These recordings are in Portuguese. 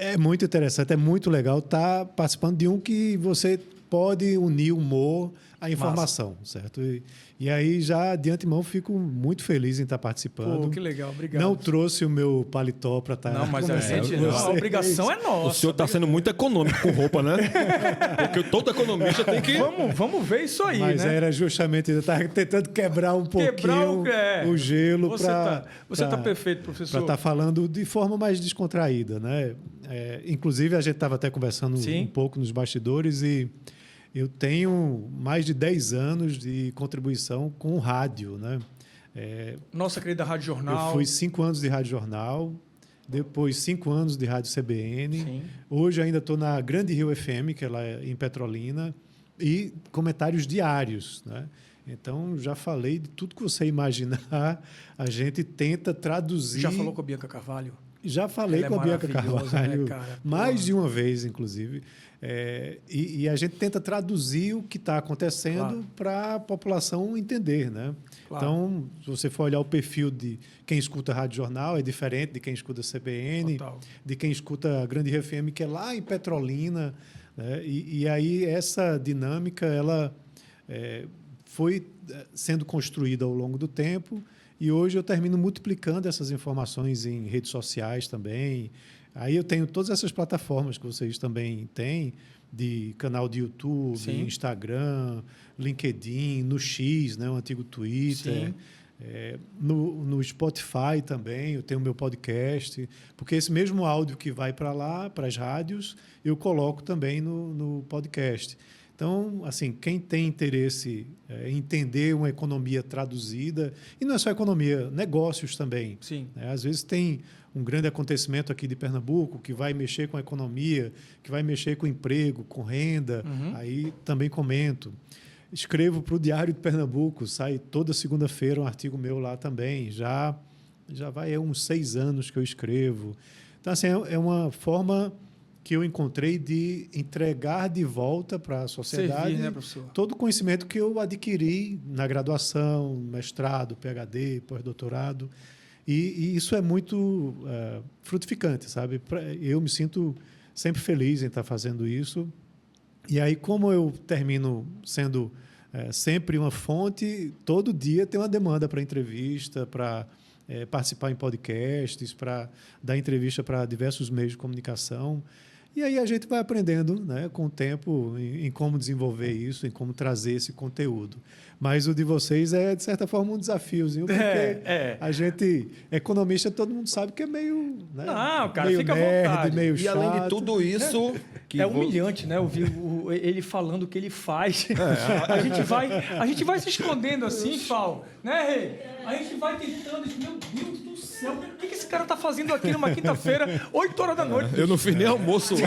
É muito interessante, é muito legal estar participando de um que você pode unir o humor à informação, certo? E aí, já de antemão, fico muito feliz em estar participando. Pô, que legal, obrigado. Não trouxe o meu paletó para estar Não, mas a conversando gente com não, a vocês. obrigação é nossa. O senhor está sendo muito econômico com roupa, né? Porque todo economista tem que... Vamos ver isso aí, Mas né? era justamente, eu estava tentando quebrar um pouquinho o gelo para... Você está perfeito, professor. Para estar falando de forma mais descontraída, né? Inclusive, a gente estava até conversando um pouco nos bastidores e eu tenho mais de 10 anos de contribuição com rádio, né? Nossa querida Rádio Jornal. Eu fui 5 anos de Rádio Jornal, depois 5 anos de Rádio CBN. Sim. Hoje ainda estou na Grande Rio FM, que é lá em Petrolina, e comentários diários, né? Então, já falei de tudo que você imaginar, a gente tenta traduzir... Já falou com a Bianca Carvalho? Já falei com a Bianca Carvalho, né, mais de uma vez, inclusive. E a gente tenta traduzir o que está acontecendo para a população entender, né? Claro. Então, se você for olhar o perfil de quem escuta Rádio Jornal, é diferente de quem escuta CBN, de quem escuta a Grande Rio FM, que é lá em Petrolina, né? E aí essa dinâmica ela foi sendo construída ao longo do tempo. E hoje eu termino multiplicando essas informações em redes sociais também. Aí eu tenho todas essas plataformas que vocês também têm, de canal de YouTube, Instagram, LinkedIn, no X, né, o antigo Twitter. No Spotify também, eu tenho o meu podcast, porque esse mesmo áudio que vai para lá, para as rádios, eu coloco também no podcast. Então, assim, quem tem interesse em entender uma economia traduzida, e não é só economia, negócios também. Sim. Às vezes tem um grande acontecimento aqui de Pernambuco que vai mexer com a economia, que vai mexer com emprego, com renda, aí também comento. Escrevo para o Diário de Pernambuco, sai toda segunda-feira um artigo meu lá também. Já vai uns 6 anos que eu escrevo. Então, assim, é uma forma que eu encontrei de entregar de volta para a sociedade todo o conhecimento que eu adquiri na graduação, mestrado, PhD, pós-doutorado. E isso é muito frutificante, sabe? Eu me sinto sempre feliz em estar fazendo isso. E aí, como eu termino sendo sempre uma fonte, todo dia tem uma demanda para entrevista, para participar em podcasts, para dar entrevista para diversos meios de comunicação. E aí a gente vai aprendendo, né, com o tempo em como desenvolver isso, em como trazer esse conteúdo. Mas o de vocês é, de certa forma, um desafiozinho, porque a gente, economista, todo mundo sabe que é meio... Né, não, cara, meio fica nerd, à vontade. meio e chato. além de tudo isso... É humilhante, né? Ouvir ele falando o que ele faz. A gente vai se escondendo assim, Fal, né, Rei? A gente vai tentando, meu Deus do céu, o que esse cara tá fazendo aqui numa quinta-feira, 8 horas da noite? Eu não fiz nem almoço hoje.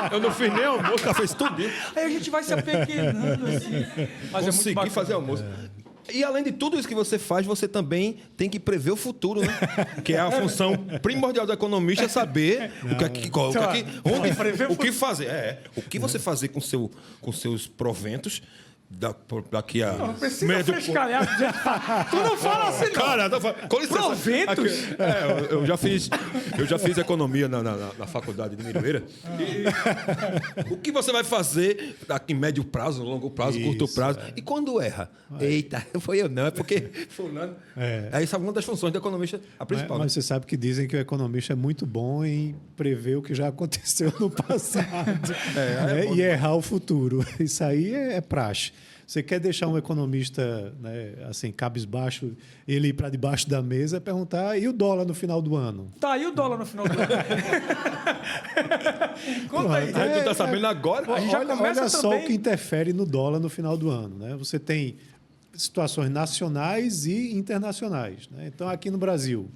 Eu não fiz nem almoço, ela fez tudo. Aí a gente vai se apequenando assim. Mas consegui é muito fazer almoço. E além de tudo isso que você faz, você também tem que prever o futuro, né? Que é a função primordial do economista, é saber o que fazer. O que você fazer com seus proventos daqui a... Não precisa frescalhar. Tu não fala assim, não. Cara, com licença. Proventos? Eu já fiz economia na faculdade de Miroeira. E o que você vai fazer em médio prazo, longo prazo, curto prazo? E quando erra? Eita, foi eu não, é porque fulano... Essa é uma das funções do economista, a principal. Mas você sabe que dizem que o economista é muito bom em prever o que já aconteceu no passado e errar o futuro. Isso aí é praxe. Você quer deixar um economista, né, assim, cabisbaixo, ele ir para debaixo da mesa e perguntar, e o dólar no final do ano? Tá, e o dólar no final do ano? Conta aí. Tu tá sabendo agora? A gente já começa olha só também... o que interfere no dólar no final do ano, né? Você tem situações nacionais e internacionais, né? Então, aqui no Brasil,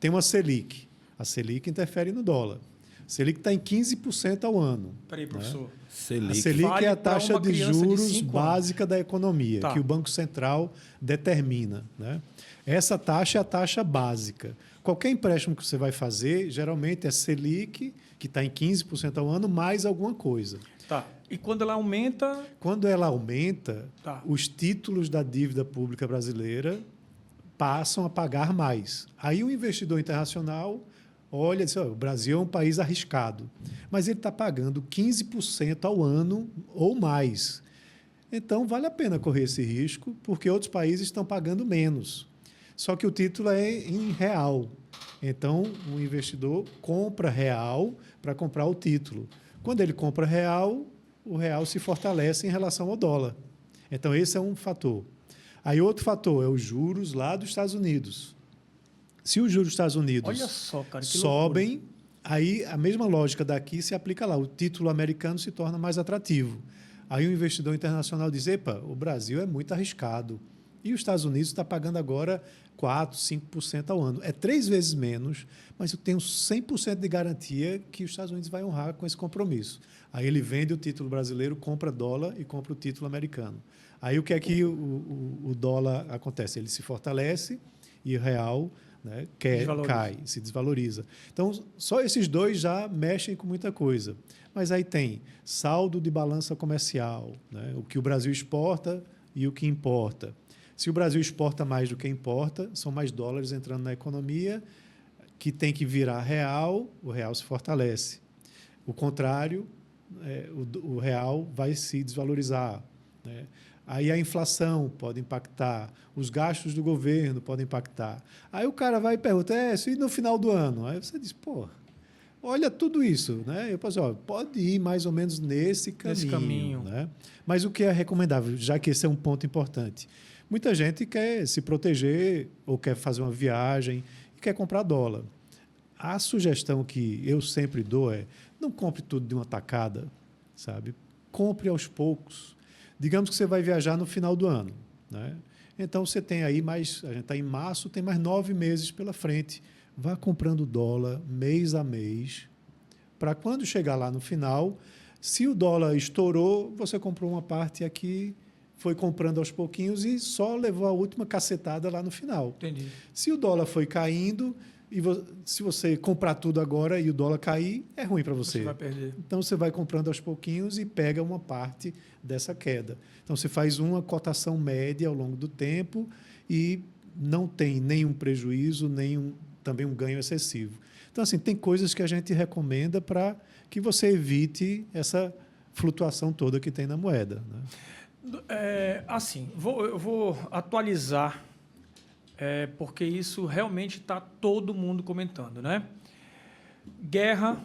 tem uma Selic. A Selic interfere no dólar. A Selic está em 15% ao ano. Peraí, professor. Né? Selic. A Selic é a taxa de juros básica da economia, que o Banco Central determina, né? Essa taxa é a taxa básica. Qualquer empréstimo que você vai fazer, geralmente é Selic, que está em 15% ao ano, mais alguma coisa. Tá. E quando ela aumenta... Quando ela aumenta, os títulos da dívida pública brasileira passam a pagar mais. Aí o investidor internacional olha e diz, o Brasil é um país arriscado, mas ele está pagando 15% ao ano ou mais. Então, vale a pena correr esse risco, porque outros países estão pagando menos. Só que o título é em real. Então, o investidor compra real para comprar o título. Quando ele compra real, o real se fortalece em relação ao dólar. Então, esse é um fator. Aí, outro fator é os juros lá dos Estados Unidos. Se os juros dos Estados Unidos Olha só, cara, que sobem, loucura. aí a mesma lógica daqui se aplica lá. O título americano se torna mais atrativo. Aí o investidor internacional diz, epa, o Brasil é muito arriscado. E os Estados Unidos está pagando agora 4%, 5% ao ano. É 3 vezes menos, mas eu tenho 100% de garantia que os Estados Unidos vai honrar com esse compromisso. Aí ele vende o título brasileiro, compra dólar e compra o título americano. Aí o que é que o dólar acontece? Ele se fortalece e o real, né, cai, se desvaloriza. Então, só esses dois já mexem com muita coisa. Mas aí tem saldo de balança comercial, né, o que o Brasil exporta e o que importa. Se o Brasil exporta mais do que importa, são mais dólares entrando na economia, que tem que virar real, o real se fortalece. O contrário, o real vai se desvalorizar, né? Aí a inflação pode impactar, os gastos do governo podem impactar. Aí o cara vai e pergunta, e no final do ano? Aí você diz, pô, olha tudo isso, né? Eu posso, pode ir mais ou menos nesse caminho. Né? Mas o que é recomendável, já que esse é um ponto importante? Muita gente quer se proteger ou quer fazer uma viagem e quer comprar dólar. A sugestão que eu sempre dou é, não compre tudo de uma tacada, sabe? Compre aos poucos. Digamos que você vai viajar no final do ano, né? Então, você tem aí mais... A gente está em março, tem mais 9 meses pela frente. Vá comprando dólar mês a mês, para quando chegar lá no final, se o dólar estourou, você comprou uma parte aqui, foi comprando aos pouquinhos e só levou a última cacetada lá no final. Entendi. Se o dólar foi caindo, e se você comprar tudo agora e o dólar cair, é ruim para você. Você vai perder. Então, você vai comprando aos pouquinhos e pega uma parte dessa queda. Então, você faz uma cotação média ao longo do tempo e não tem nenhum prejuízo, também um ganho excessivo. Então, assim, tem coisas que a gente recomenda para que você evite essa flutuação toda que tem na moeda, né? Eu vou atualizar, porque isso realmente está todo mundo comentando, né? Guerra,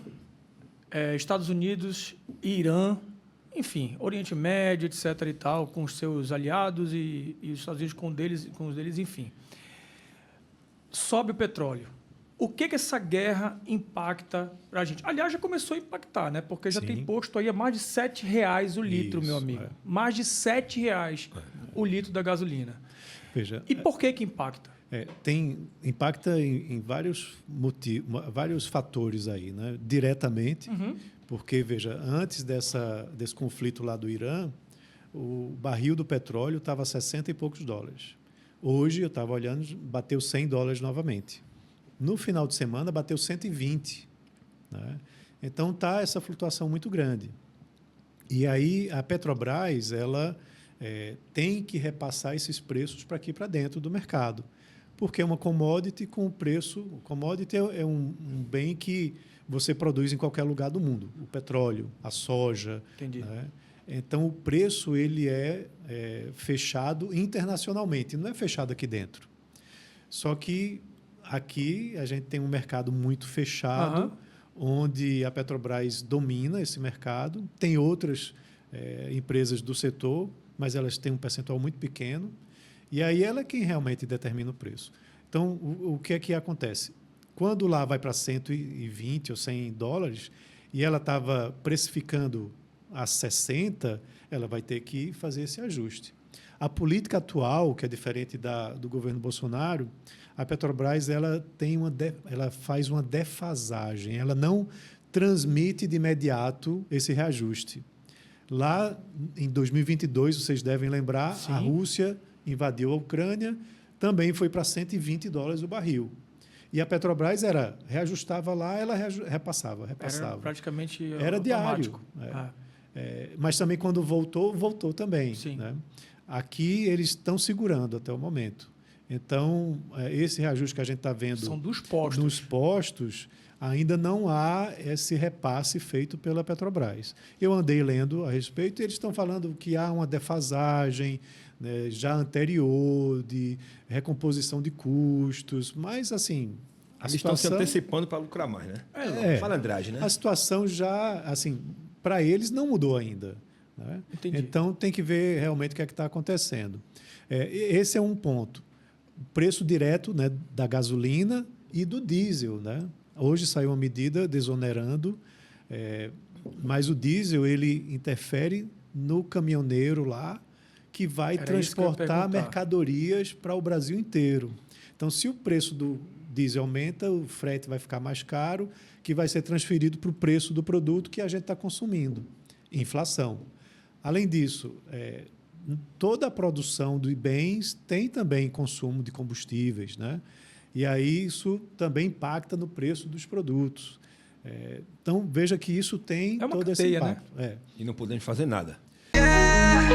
Estados Unidos, Irã, enfim, Oriente Médio, etc. e tal, com os seus aliados e os Estados Unidos com os deles, enfim. Sobe o petróleo. O que essa guerra impacta para a gente? Aliás, já começou a impactar, né? Porque já tem posto aí a mais de R$7 o litro, meu amigo. Mais de R$7 o litro da gasolina. Veja, e por que impacta? Impacta em vários motivos, vários fatores aí, né? Diretamente, porque, veja, antes desse conflito lá do Irã, o barril do petróleo estava a 60 e poucos dólares. Hoje, eu estava olhando, bateu $100 novamente. No final de semana, bateu 120. Né? Então, está essa flutuação muito grande. E aí, a Petrobras ela tem que repassar esses preços para aqui para dentro do mercado. Porque é uma commodity com preço... Commodity é um bem que você produz em qualquer lugar do mundo. O petróleo, a soja. Entendi. Né? Então, o preço ele é fechado internacionalmente, não é fechado aqui dentro. Só que aqui a gente tem um mercado muito fechado, onde a Petrobras domina esse mercado. Tem outras empresas do setor, mas elas têm um percentual muito pequeno. E aí ela é quem realmente determina o preço. Então, o que é que acontece? Quando lá vai para 120 ou $100, e ela estava precificando a 60, ela vai ter que fazer esse ajuste. A política atual, que é diferente do governo Bolsonaro, a Petrobras ela faz uma defasagem, ela não transmite de imediato esse reajuste. Lá em 2022, vocês devem lembrar, a Rússia invadiu a Ucrânia, também foi para $120 o barril. E a Petrobras reajustava lá, ela repassava. Era praticamente era diário. Mas também quando voltou também. Sim. Né? Aqui eles estão segurando até o momento. Então, esse reajuste que a gente está vendo são dos postos. Nos postos, ainda não há esse repasse feito pela Petrobras. Eu andei lendo a respeito e eles estão falando que há uma defasagem, né, já anterior de recomposição de custos, mas assim... Eles estão se antecipando para lucrar mais, né? Malandragem, né? A situação já, assim, para eles não mudou ainda. Né? Então, tem que ver realmente o que é que está acontecendo. Esse é um ponto. O preço direto, né, da gasolina e do diesel. Né? Hoje saiu uma medida desonerando, mas o diesel ele interfere no caminhoneiro lá que vai transportar mercadorias para o Brasil inteiro. Então, se o preço do diesel aumenta, o frete vai ficar mais caro, que vai ser transferido para o preço do produto que a gente está consumindo. Inflação. Além disso, toda a produção de bens tem também consumo de combustíveis, né? E aí isso também impacta no preço dos produtos. Então, veja que isso tem todo esse impacto. Né? E não podemos fazer nada.